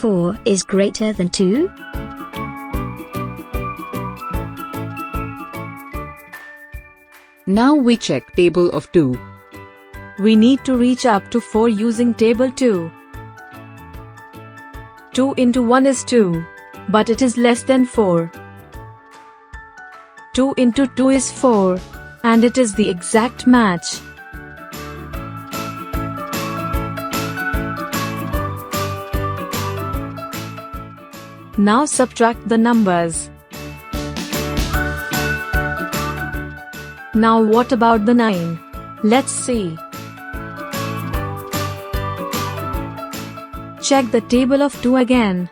4 is greater than 2? Now we check table of 2. We need to reach up to 4 using table 2. 2 into 1 is 2, but it is less than 4. 2 into 2 is 4, and it is the exact match. Now subtract the numbers. Now what about the 9? Let's see. Check the table of 2 again.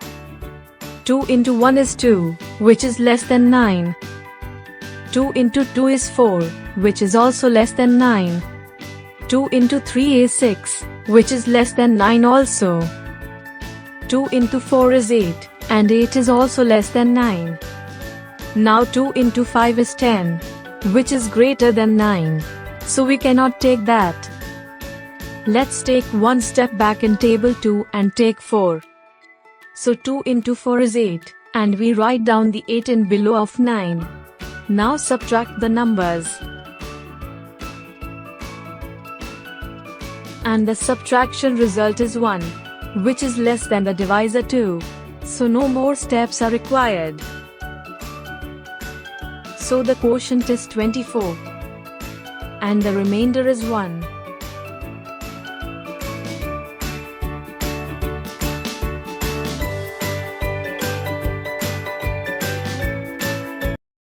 2 into 1 is 2, which is less than 9. 2 into 2 is 4, which is also less than 9. 2 into 3 is 6, which is less than 9 also. 2 into 4 is 8, and 8 is also less than 9. Now 2 into 5 is 10, which is greater than 9. So we cannot take that. Let's take one step back in table 2 and take 4. So 2 into 4 is 8, and we write down the 8 in below of 9. Now subtract the numbers. And the subtraction result is 1, which is less than the divisor 2. So no more steps are required. So the quotient is 24. And the remainder is 1.